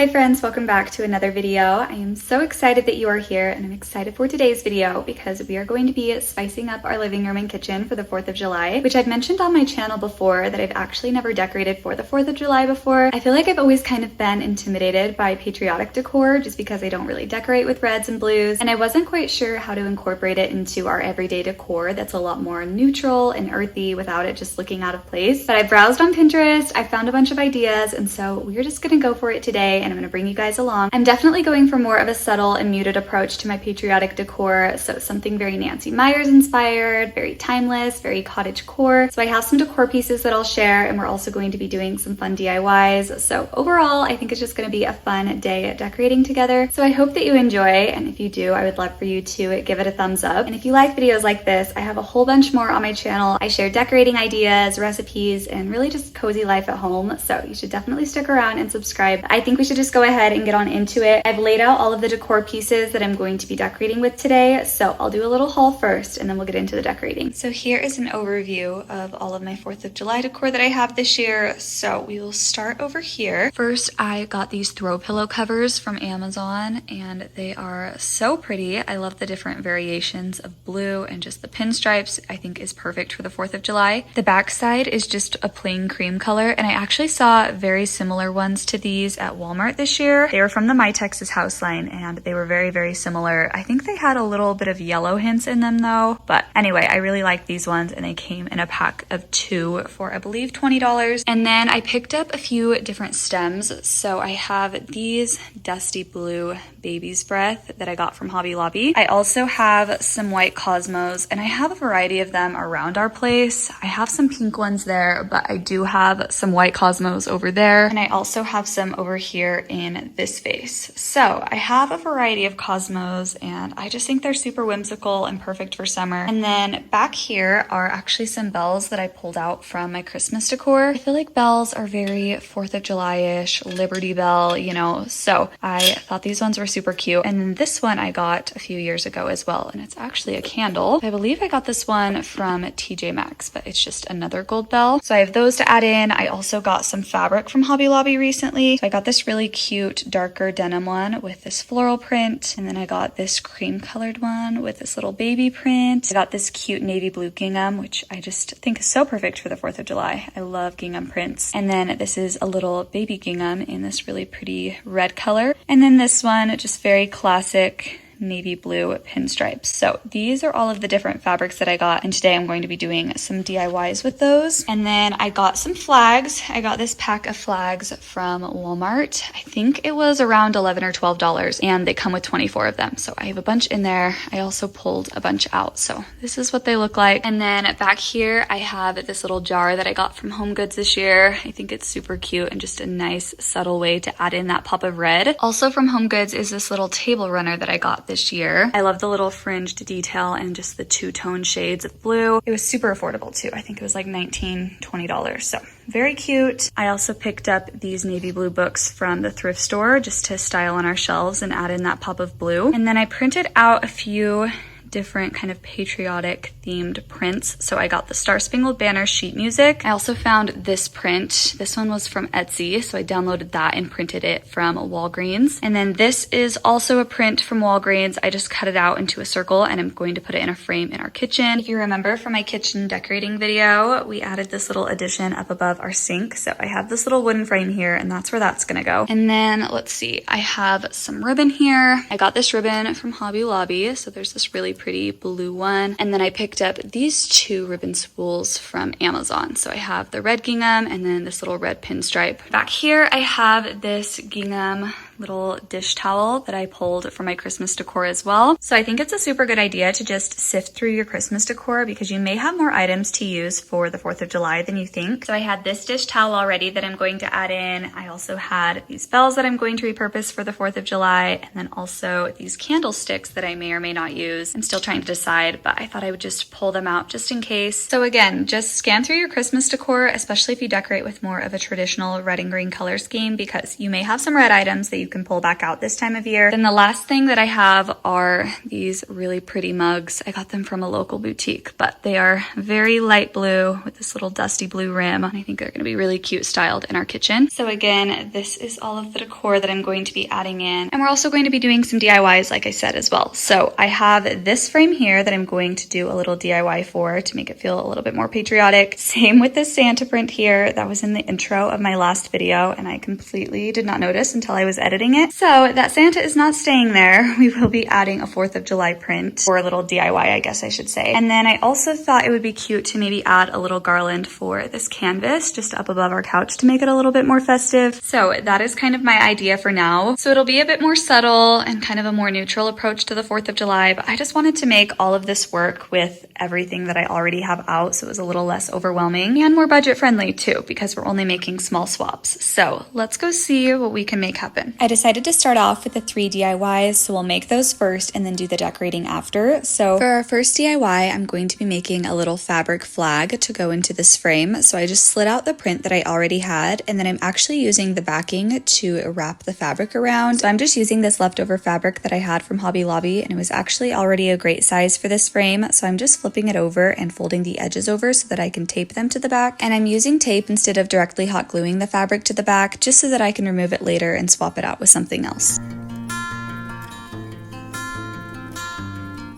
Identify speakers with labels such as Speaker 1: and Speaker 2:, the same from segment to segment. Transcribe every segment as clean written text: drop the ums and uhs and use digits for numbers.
Speaker 1: Hi friends, welcome back to another video. I am so excited that you are here and I'm excited for today's video because we are going to be spicing up our living room and kitchen for the 4th of July, which I've mentioned on my channel before that I've actually never decorated for the 4th of July before. I feel like I've always kind of been intimidated by patriotic decor just because I don't really decorate with reds and blues, and I wasn't quite sure how to incorporate it into our everyday decor that's a lot more neutral and earthy without it just looking out of place. But I browsed on Pinterest, I found a bunch of ideas, and so we're just gonna go for it today and I'm gonna bring you guys along. I'm definitely going for more of a subtle and muted approach to my patriotic decor, so something very Nancy-Meyers inspired, very timeless, very cottagecore. So I have some decor pieces that I'll share, and we're also going to be doing some fun DIYs. So overall, I think it's just gonna be a fun day decorating together. So I hope that you enjoy, and if you do, I would love for you to give it a thumbs up. And if you like videos like this, I have a whole bunch more on my channel. I share decorating ideas, recipes, and really just cozy life at home. So you should definitely stick around and subscribe. I think we should just go ahead and get on into it. I've laid out all of the decor pieces that I'm going to be decorating with today, so I'll do a little haul first and then we'll get into the decorating. So here is an overview of all of my 4th of July decor that I have this year. So we will start over here. First, I got these throw pillow covers from Amazon and they are so pretty. I love the different variations of blue, and just the pinstripes I think is perfect for the 4th of July. The back side is just a plain cream color, and I actually saw very similar ones to these at Walmart this year. They were from the My Texas house line and they were very, very similar. I think they had a little bit of yellow hints in them though. But anyway, I really like these ones and they came in a pack of 2 for I believe $20. And then I picked up a few different stems. So I have these dusty blue baby's breath that I got from Hobby Lobby. I also have some white cosmos and I have a variety of them around our place. I have some pink ones there, but I do have some white cosmos over there. And I also have some over here in this vase. So I have a variety of cosmos and I just think they're super whimsical and perfect for summer. And then back here are actually some bells that I pulled out from my Christmas decor. I feel like bells are very 4th of July-ish, Liberty Bell, you know, so I thought these ones were super cute. And then this one I got a few years ago as well, and it's actually a candle. I believe I got this one from TJ Maxx, but it's just another gold bell. So I have those to add in. I also got some fabric from Hobby Lobby recently. So I got this really cute darker denim one with this floral print, and then I got this cream colored one with this little baby print. I got this cute navy blue gingham, which I just think is so perfect for the 4th of July. I love gingham prints. And then this is a little baby gingham in this really pretty red color. And then this one, just very classic navy blue pinstripes. So these are all of the different fabrics that I got, and today I'm going to be doing some DIYs with those. And then I got some flags. I got this pack of flags from Walmart. I think it was around $11 or $12, and they come with 24 of them. So I have a bunch in there. I also pulled a bunch out. So this is what they look like. And then back here, I have this little jar that I got from Home Goods this year. I think it's super cute and just a nice subtle way to add in that pop of red. Also from Home Goods is this little table runner that I got this year. I love the little fringed detail and just the two-tone shades of blue. It was super affordable too. I think it was like $19, $20. So very cute. I also picked up these navy blue books from the thrift store just to style on our shelves and add in that pop of blue. And then I printed out a few different kind of patriotic themed prints. So I got the Star Spangled Banner sheet music. I also found this print. This one was from Etsy, so I downloaded that and printed it from Walgreens. And then this is also a print from Walgreens. I just cut it out into a circle and I'm going to put it in a frame in our kitchen. If you remember from my kitchen decorating video, we added this little addition up above our sink. So I have this little wooden frame here and that's where that's gonna go. And then let's see, I have some ribbon here. I got this ribbon from Hobby Lobby. So there's this really pretty blue one. And then I picked up these 2 ribbon spools from Amazon. So I have the red gingham and then this little red pinstripe. Back here, I have this gingham little dish towel that I pulled from my Christmas decor as well. So I think it's a super good idea to just sift through your Christmas decor because you may have more items to use for the 4th of July than you think. So I had this dish towel already that I'm going to add in. I also had these bells that I'm going to repurpose for the 4th of July, and then also these candlesticks that I may or may not use. I'm still trying to decide, but I thought I would just pull them out just in case. So again, just scan through your Christmas decor, especially if you decorate with more of a traditional red and green color scheme, because you may have some red items that you can pull back out this time of year. Then the last thing that I have are these really pretty mugs. I got them from a local boutique, but they are very light blue with this little dusty blue rim. And I think they're gonna be really cute styled in our kitchen. So again, this is all of the decor that I'm going to be adding in. And we're also going to be doing some DIYs, like I said, as well. So I have this frame here that I'm going to do a little DIY for to make it feel a little bit more patriotic. Same with this Santa print here that was in the intro of my last video, and I completely did not notice until I was editing it. So that Santa is not staying there. We will be adding a 4th of July print, or a little DIY, I guess I should say. And then I also thought it would be cute to maybe add a little garland for this canvas just up above our couch to make it a little bit more festive. So that is kind of my idea for now. So it'll be a bit more subtle and kind of a more neutral approach to the 4th of July, but I just wanted to make all of this work with everything that I already have out, so it was a little less overwhelming and more budget friendly too, because we're only making small swaps. So let's go see what we can make happen. I decided to start off with the 3 DIYs, so we'll make those first and then do the decorating after. So for our first DIY, I'm going to be making a little fabric flag to go into this frame. So I just slid out the print that I already had, and then I'm actually using the backing to wrap the fabric around. So I'm just using this leftover fabric that I had from Hobby Lobby, and it was actually already a great size for this frame. So I'm just flipping it over and folding the edges over so that I can tape them to the back. And I'm using tape instead of directly hot gluing the fabric to the back, just so that I can remove it later and swap it out with something else.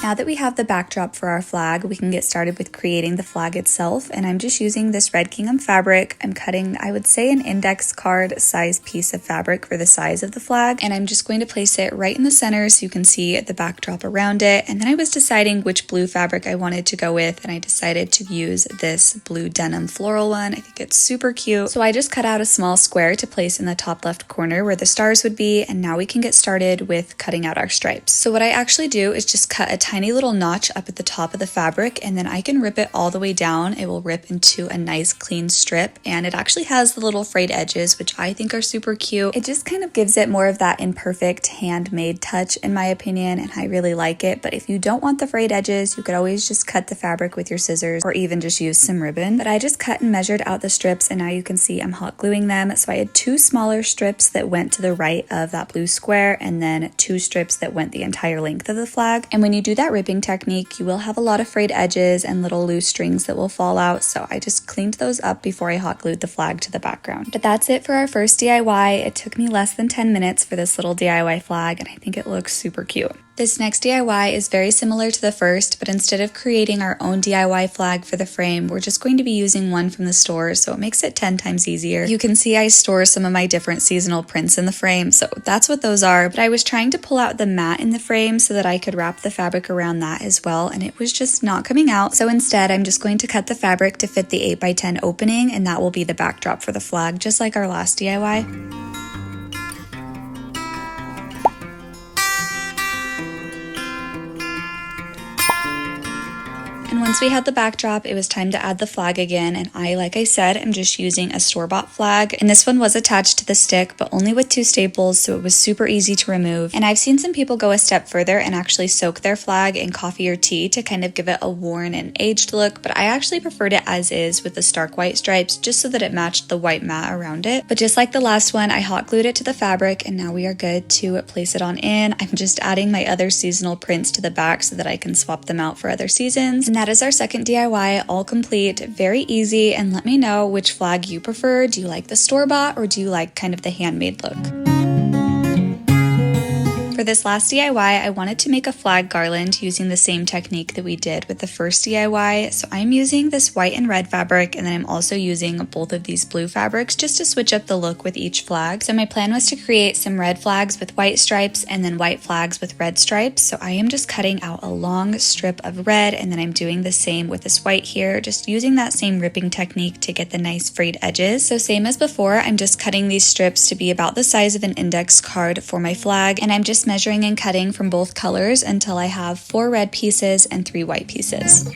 Speaker 1: Now that we have the backdrop for our flag, we can get started with creating the flag itself, and I'm just using this red gingham fabric. I'm cutting, I would say, an index card size piece of fabric for the size of the flag, and I'm just going to place it right in the center so you can see the backdrop around it. And then I was deciding which blue fabric I wanted to go with, and I decided to use this blue denim floral one. I think it's super cute. So I just cut out a small square to place in the top left corner where the stars would be, and now we can get started with cutting out our stripes. So what I actually do is just cut a tiny little notch up at the top of the fabric, and then I can rip it all the way down. It will rip into a nice clean strip, and it actually has the little frayed edges, which I think are super cute. It just kind of gives it more of that imperfect handmade touch in my opinion, and I really like it. But if you don't want the frayed edges, you could always just cut the fabric with your scissors or even just use some ribbon. But I just cut and measured out the strips, and now you can see I'm hot gluing them. So I had 2 smaller strips that went to the right of that blue square, and then 2 strips that went the entire length of the flag. And when you do that ribbing technique, you will have a lot of frayed edges and little loose strings that will fall out, so I just cleaned those up before I hot glued the flag to the background. But that's it for our first DIY. It took me less than 10 minutes for this little DIY flag, and I think it looks super cute. This next DIY is very similar to the first, but instead of creating our own DIY flag for the frame, we're just going to be using one from the store, so it makes it 10 times easier. You can see I store some of my different seasonal prints in the frame, so that's what those are. But I was trying to pull out the mat in the frame so that I could wrap the fabric around that as well, and it was just not coming out. So instead, I'm just going to cut the fabric to fit the 8x10 opening, and that will be the backdrop for the flag, just like our last DIY. And once we had the backdrop, it was time to add the flag again, and like I said, I'm just using a store-bought flag, and this one was attached to the stick, but only with 2 staples, so it was super easy to remove. And I've seen some people go a step further and actually soak their flag in coffee or tea to kind of give it a worn and aged look, but I actually preferred it as is with the stark white stripes, just so that it matched the white mat around it. But just like the last one, I hot glued it to the fabric, and now we are good to place it on in. I'm just adding my other seasonal prints to the back so that I can swap them out for other seasons. And that is our second DIY, all complete, very easy. And let me know which flag you prefer. Do you like the store-bought, or do you like kind of the handmade look? For this last DIY, I wanted to make a flag garland using the same technique that we did with the first DIY. So I'm using this white and red fabric, and then I'm also using both of these blue fabrics just to switch up the look with each flag. So my plan was to create some red flags with white stripes and then white flags with red stripes. So I am just cutting out a long strip of red, and then I'm doing the same with this white here, just using that same ripping technique to get the nice frayed edges. So same as before, I'm just cutting these strips to be about the size of an index card for my flag, and I'm just measuring and cutting from both colors until I have 4 red pieces and 3 white pieces.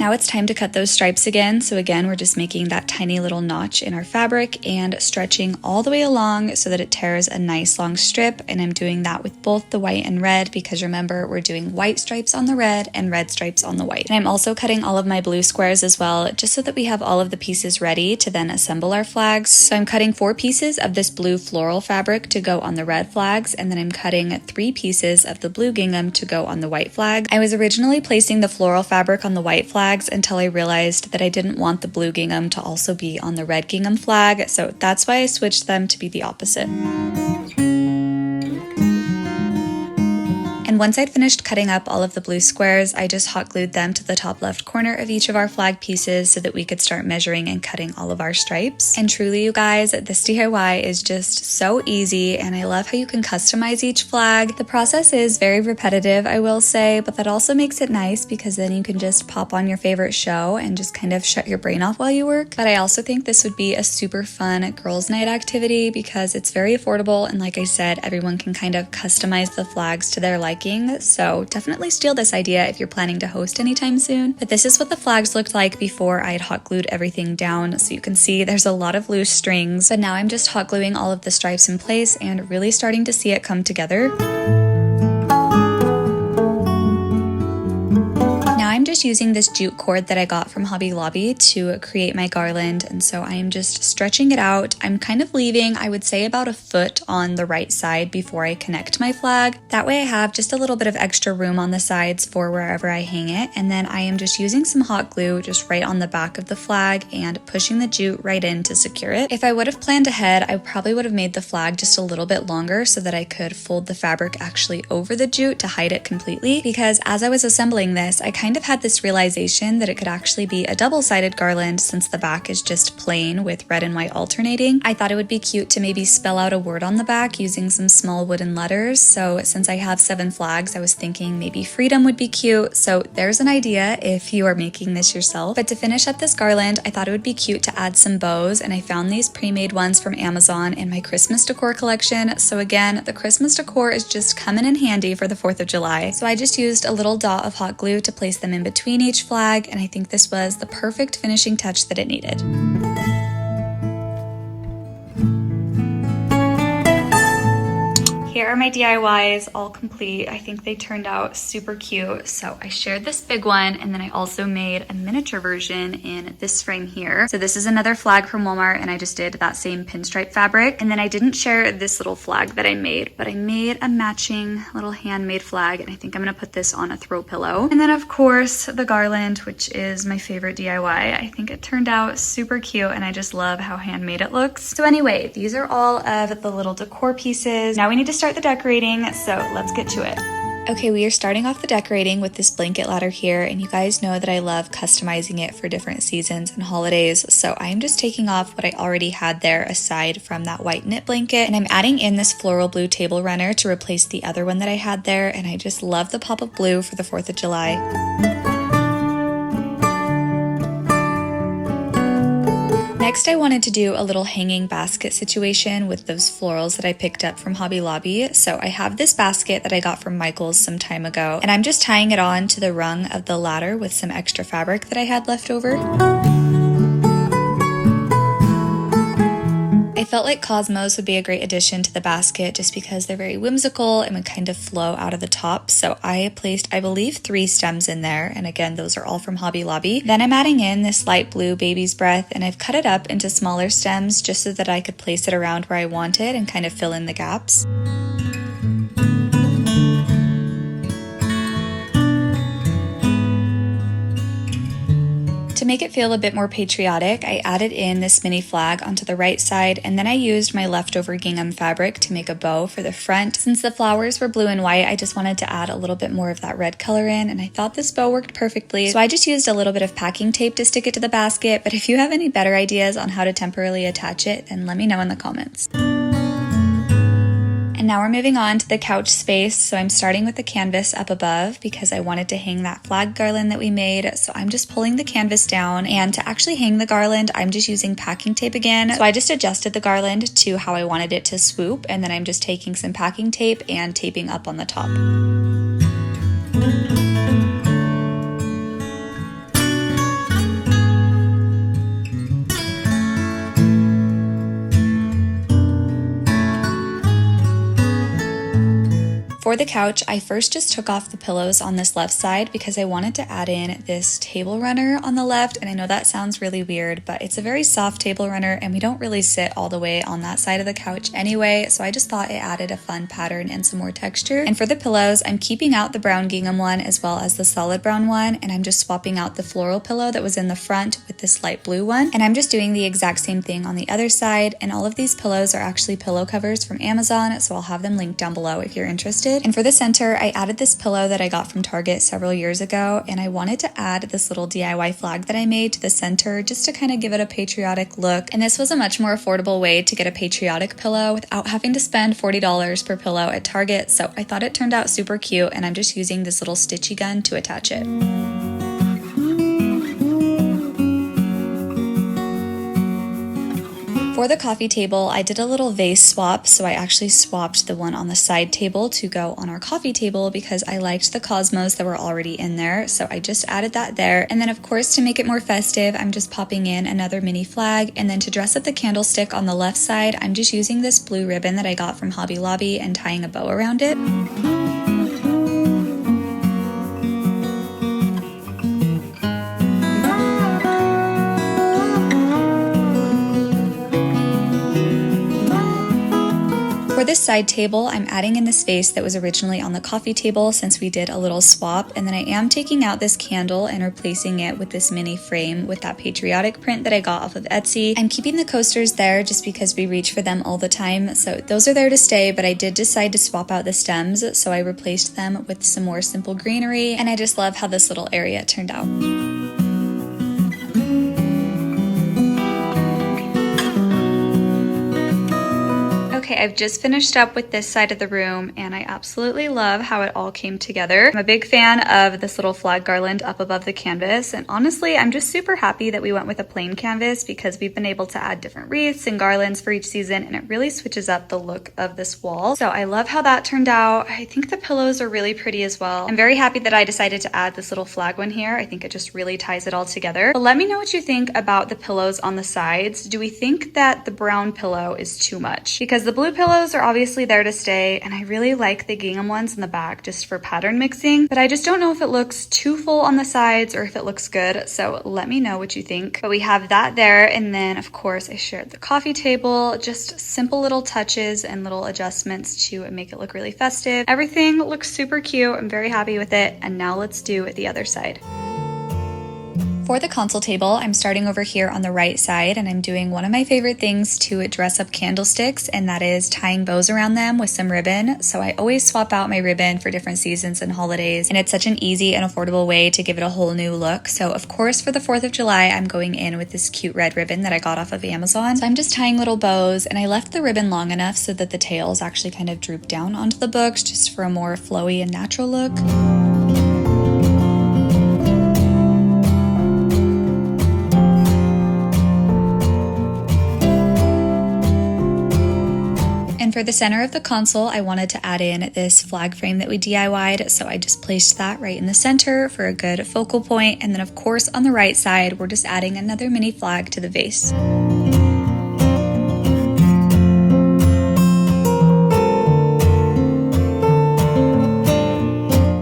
Speaker 1: Now it's time to cut those stripes again. So again, we're just making that tiny little notch in our fabric and stretching all the way along so that it tears a nice long strip. And I'm doing that with both the white and red because remember, we're doing white stripes on the red and red stripes on the white. And I'm also cutting all of my blue squares as well, just so that we have all of the pieces ready to then assemble our flags. So I'm cutting 4 pieces of this blue floral fabric to go on the red flags, and then I'm cutting 3 pieces of the blue gingham to go on the white flag. I was originally placing the floral fabric on the white flags until I realized that I didn't want the blue gingham to also be on the red gingham flag, so that's why I switched them to be the opposite. And once I'd finished cutting up all of the blue squares, I just hot glued them to the top left corner of each of our flag pieces so that we could start measuring and cutting all of our stripes. And truly, you guys, this DIY is just so easy, and I love how you can customize each flag. The process is very repetitive, I will say, but that also makes it nice because then you can just pop on your favorite show and just kind of shut your brain off while you work. But I also think this would be a super fun girls' night activity because it's very affordable, and like I said, everyone can kind of customize the flags to their liking. So definitely steal this idea if you're planning to host anytime soon. But this is what the flags looked like before I had hot glued everything down. So you can see there's a lot of loose strings, but now I'm just hot gluing all of the stripes in place and really starting to see it come together. I'm just using this jute cord that I got from Hobby Lobby to create my garland, and so I am just stretching it out. I'm kind of leaving, I would say, about 1 foot on the right side before I connect my flag. That way I have just a little bit of extra room on the sides for wherever I hang it, and then I am just using some hot glue just right on the back of the flag and pushing the jute right in to secure it. If I would have planned ahead, I probably would have made the flag just a little bit longer so that I could fold the fabric actually over the jute to hide it completely, because as I was assembling this, I kind of had this realization that it could actually be a double-sided garland since the back is just plain with red and white alternating. I thought it would be cute to maybe spell out a word on the back using some small wooden letters. So since I have 7 flags, I was thinking maybe freedom would be cute. So there's an idea if you are making this yourself. But to finish up this garland, I thought it would be cute to add some bows, and I found these pre-made ones from Amazon in my Christmas decor collection. So again, the Christmas decor is just coming in handy for the 4th of July. So I just used a little dot of hot glue to place them in between each flag, and I think this was the perfect finishing touch that it needed. Here are my DIYs all complete. I think they turned out super cute. So I shared this big one, and then I also made a miniature version in this frame here. So this is another flag from Walmart, and I just did that same pinstripe fabric. And then I didn't share this little flag that I made, but I made a matching little handmade flag, and I think I'm gonna put this on a throw pillow. And then of course the garland, which is my favorite DIY. I think it turned out super cute, and I just love how handmade it looks. So anyway, these are all of the little decor pieces. Now we need to start the decorating, so let's get to it. Okay, we are starting off the decorating with this blanket ladder here, and you guys know that I love customizing it for different seasons and holidays, so I'm just taking off what I already had there aside from that white knit blanket, and I'm adding in this floral blue table runner to replace the other one that I had there, and I just love the pop of blue for the 4th of July. Next, I wanted to do a little hanging basket situation with those florals that I picked up from Hobby Lobby. So I have this basket that I got from Michael's some time ago, and I'm just tying it on to the rung of the ladder with some extra fabric that I had left over. I felt like cosmos would be a great addition to the basket just because they're very whimsical and would kind of flow out of the top. So I placed, I believe, 3 stems in there. And again, those are all from Hobby Lobby. Then I'm adding in this light blue baby's breath, and I've cut it up into smaller stems just so that I could place it around where I want it and kind of fill in the gaps. To make it feel a bit more patriotic, I added in this mini flag onto the right side, and then I used my leftover gingham fabric to make a bow for the front. Since the flowers were blue and white, I just wanted to add a little bit more of that red color in, and I thought this bow worked perfectly. So I just used a little bit of packing tape to stick it to the basket, but if you have any better ideas on how to temporarily attach it, then let me know in the comments. And now we're moving on to the couch space. So I'm starting with the canvas up above because I wanted to hang that flag garland that we made. So I'm just pulling the canvas down, and to actually hang the garland, I'm just using packing tape again. So I just adjusted the garland to how I wanted it to swoop, and then I'm just taking some packing tape and taping up on the top. For the couch, I first just took off the pillows on this left side because I wanted to add in this table runner on the left, and I know that sounds really weird, but it's a very soft table runner and we don't really sit all the way on that side of the couch anyway, so I just thought it added a fun pattern and some more texture. And for the pillows, I'm keeping out the brown gingham one as well as the solid brown one, and I'm just swapping out the floral pillow that was in the front with this light blue one, and I'm just doing the exact same thing on the other side. And all of these pillows are actually pillow covers from Amazon, so I'll have them linked down below if you're interested. And for the center, I added this pillow that I got from Target several years ago, and I wanted to add this little DIY flag that I made to the center just to kind of give it a patriotic look. And this was a much more affordable way to get a patriotic pillow without having to spend $40 per pillow at Target, so I thought it turned out super cute, and I'm just using this little stitchy gun to attach it. For the coffee table, I did a little vase swap, so I actually swapped the one on the side table to go on our coffee table because I liked the cosmos that were already in there, so I just added that there. And then of course, to make it more festive, I'm just popping in another mini flag, and then to dress up the candlestick on the left side, I'm just using this blue ribbon that I got from Hobby Lobby and tying a bow around it. For this side table, I'm adding in this vase that was originally on the coffee table since we did a little swap, and then I am taking out this candle and replacing it with this mini frame with that patriotic print that I got off of Etsy. I'm keeping the coasters there just because we reach for them all the time, so those are there to stay, but I did decide to swap out the stems, so I replaced them with some more simple greenery, and I just love how this little area turned out. Okay, I've just finished up with this side of the room, and I absolutely love how it all came together. I'm a big fan of this little flag garland up above the canvas, and honestly, I'm just super happy that we went with a plain canvas because we've been able to add different wreaths and garlands for each season, and it really switches up the look of this wall. So I love how that turned out. I think the pillows are really pretty as well. I'm very happy that I decided to add this little flag one here. I think it just really ties it all together. But let me know what you think about the pillows on the sides. Do we think that the brown pillow is too much? Because the blue pillows are obviously there to stay, and I really like the gingham ones in the back just for pattern mixing, but I just don't know if it looks too full on the sides or if it looks good, so let me know what you think. But we have that there, and then of course I shared the coffee table, just simple little touches and little adjustments to make it look really festive. Everything looks super cute. I'm very happy with it, and now let's do the other side. For the console table, I'm starting over here on the right side, and I'm doing one of my favorite things to dress up candlesticks, and that is tying bows around them with some ribbon. So I always swap out my ribbon for different seasons and holidays, and it's such an easy and affordable way to give it a whole new look. So of course for the 4th of July, I'm going in with this cute red ribbon that I got off of Amazon. So I'm just tying little bows, and I left the ribbon long enough so that the tails actually kind of droop down onto the books just for a more flowy and natural look. And for the center of the console, I wanted to add in this flag frame that we DIY'd, so I just placed that right in the center for a good focal point. And then of course on the right side, we're just adding another mini flag to the vase.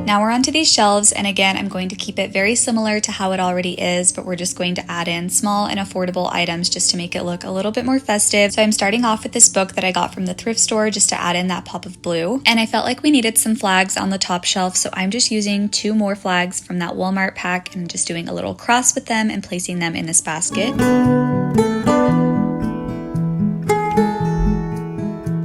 Speaker 1: Now we're onto these shelves, and again, I'm going to keep it very similar to how it already is, but we're just going to add in small and affordable items just to make it look a little bit more festive. So I'm starting off with this book that I got from the thrift store just to add in that pop of blue. And I felt like we needed some flags on the top shelf, so I'm just using 2 more flags from that Walmart pack and just doing a little cross with them and placing them in this basket.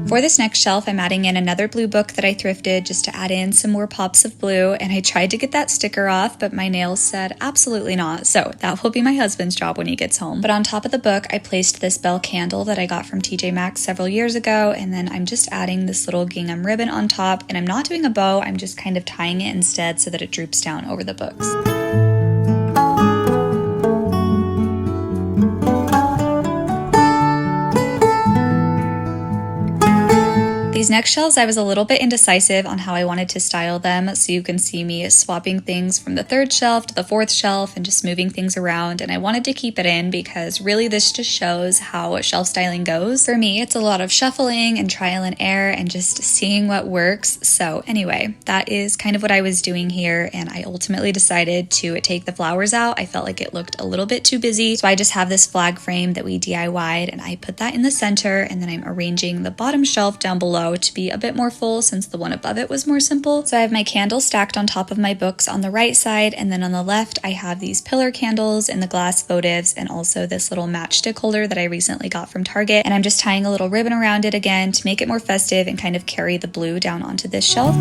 Speaker 1: For this next shelf, I'm adding in another blue book that I thrifted just to add in some more pops of blue, and I tried to get that sticker off, but my nails said absolutely not, so that will be my husband's job when he gets home. But on top of the book, I placed this bell candle that I got from TJ Maxx several years ago, and then I'm just adding this little gingham ribbon on top, and I'm not doing a bow, I'm just kind of tying it instead so that it droops down over the books. These next shelves, I was a little bit indecisive on how I wanted to style them, so you can see me swapping things from the third shelf to the fourth shelf and just moving things around, and I wanted to keep it in because really this just shows how shelf styling goes. For me, it's a lot of shuffling and trial and error and just seeing what works. So anyway, that is kind of what I was doing here, and I ultimately decided to take the flowers out. I felt like it looked a little bit too busy, so I just have this flag frame that we DIY'd, and I put that in the center, and then I'm arranging the bottom shelf down below to be a bit more full since the one above it was more simple. So I have my candles stacked on top of my books on the right side, and then on the left I have these pillar candles and the glass votives, and also this little matchstick holder that I recently got from Target, and I'm just tying a little ribbon around it again to make it more festive and kind of carry the blue down onto this shelf.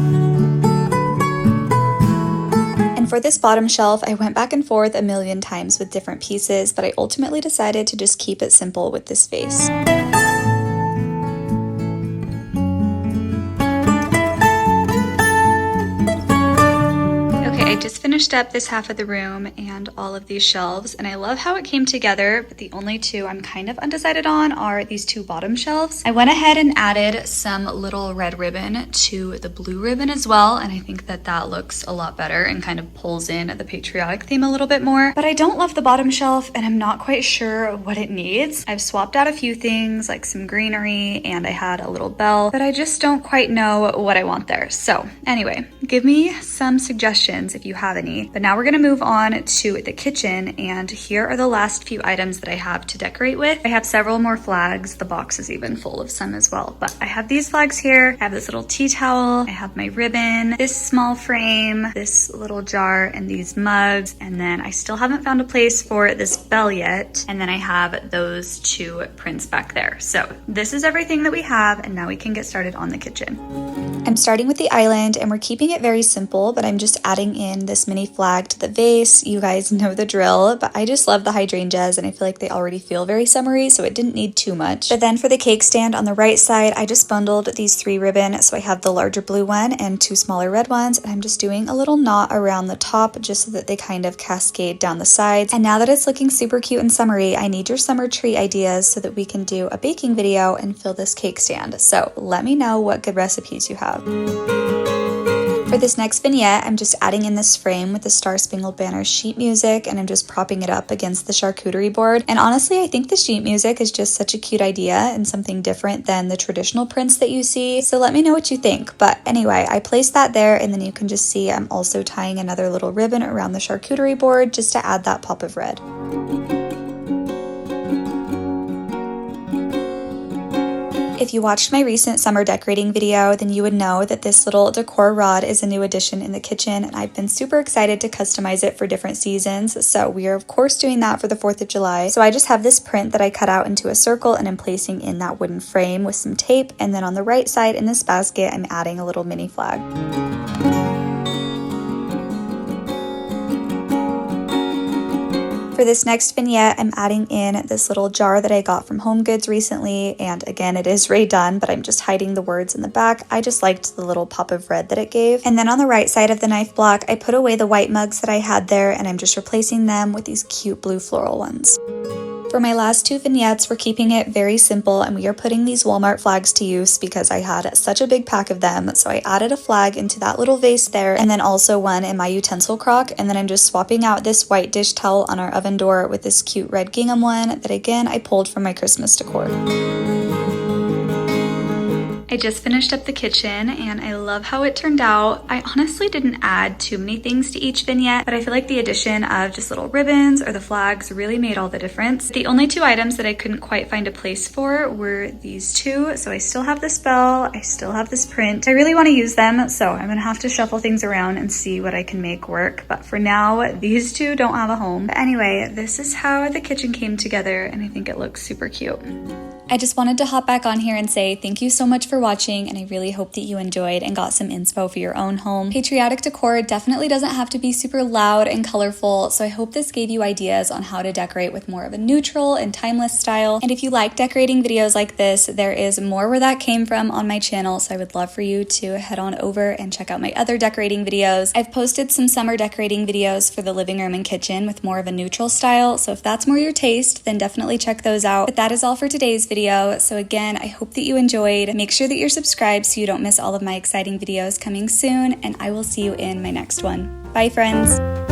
Speaker 1: And for this bottom shelf, I went back and forth a million times with different pieces, but I ultimately decided to just keep it simple with this vase. I just finished up this half of the room and all of these shelves, and I love how it came together, but the only two I'm kind of undecided on are these two bottom shelves. I went ahead and added some little red ribbon to the blue ribbon as well, and I think that that looks a lot better and kind of pulls in the patriotic theme a little bit more. But I don't love the bottom shelf, and I'm not quite sure what it needs. I've swapped out a few things like some greenery, and I had a little bell, but I just don't quite know what I want there. So anyway, give me some suggestions if you have any. But now we're gonna move on to the kitchen, and here are the last few items that I have to decorate with. I have several more flags. The box is even full of some as well, but I have these flags here. I have this little tea towel, I have my ribbon, this small frame, this little jar, and these mugs, and then I still haven't found a place for this bell yet, and then I have those two prints back there. So this is everything that we have, and now we can get started on the kitchen. I'm starting with the island, and we're keeping it very simple, but I'm just adding in this mini flag to the vase. You guys know the drill, but I just love the hydrangeas, and I feel like they already feel very summery, so it didn't need too much. But then for the cake stand on the right side, I just bundled these 3 ribbon, so I have the larger blue one and 2 smaller red ones, and I'm just doing a little knot around the top just so that they kind of cascade down the sides. And now that it's looking super cute and summery, I need your summer tree ideas so that we can do a baking video and fill this cake stand. So let me know what good recipes you have. For this next vignette, I'm just adding in this frame with the Star Spangled Banner sheet music, and I'm just propping it up against the charcuterie board. And honestly, I think the sheet music is just such a cute idea and something different than the traditional prints that you see. So let me know what you think. But anyway, I placed that there, and then you can just see I'm also tying another little ribbon around the charcuterie board just to add that pop of red. If you watched my recent summer decorating video, then you would know that this little decor rod is a new addition in the kitchen, and I've been super excited to customize it for different seasons. So we are of course doing that for the 4th of July. So I just have this print that I cut out into a circle, and I'm placing in that wooden frame with some tape, and then on the right side in this basket, I'm adding a little mini flag. For this next vignette, I'm adding in this little jar that I got from Home Goods recently, and again, it is redone, but I'm just hiding the words in the back. I just liked the little pop of red that it gave. And then on the right side of the knife block, I put away the white mugs that I had there, and I'm just replacing them with these cute blue floral ones. For my last 2 vignettes, we're keeping it very simple, and we are putting these Walmart flags to use because I had such a big pack of them. So I added a flag into that little vase there, and then also one in my utensil crock, and then I'm just swapping out this white dish towel on our oven door with this cute red gingham one that again I pulled from my Christmas decor. I just finished up the kitchen, and I love how it turned out. I honestly didn't add too many things to each vignette, but I feel like the addition of just little ribbons or the flags really made all the difference. The only 2 items that I couldn't quite find a place for were these 2. So I still have this bell, I still have this print. I really want to use them, so I'm gonna have to shuffle things around and see what I can make work. But for now, these 2 don't have a home. But anyway, this is how the kitchen came together, and I think it looks super cute. I just wanted to hop back on here and say thank you so much for watching, and I really hope that you enjoyed and got some inspo for your own home. Patriotic decor definitely doesn't have to be super loud and colorful, so I hope this gave you ideas on how to decorate with more of a neutral and timeless style. And if you like decorating videos like this, there is more where that came from on my channel, so I would love for you to head on over and check out my other decorating videos. I've posted some summer decorating videos for the living room and kitchen with more of a neutral style, so if that's more your taste, then definitely check those out. But that is all for today's video. video. So again, I hope that you enjoyed. Make sure that you're subscribed so you don't miss all of my exciting videos coming soon, and I will see you in my next one. Bye, friends.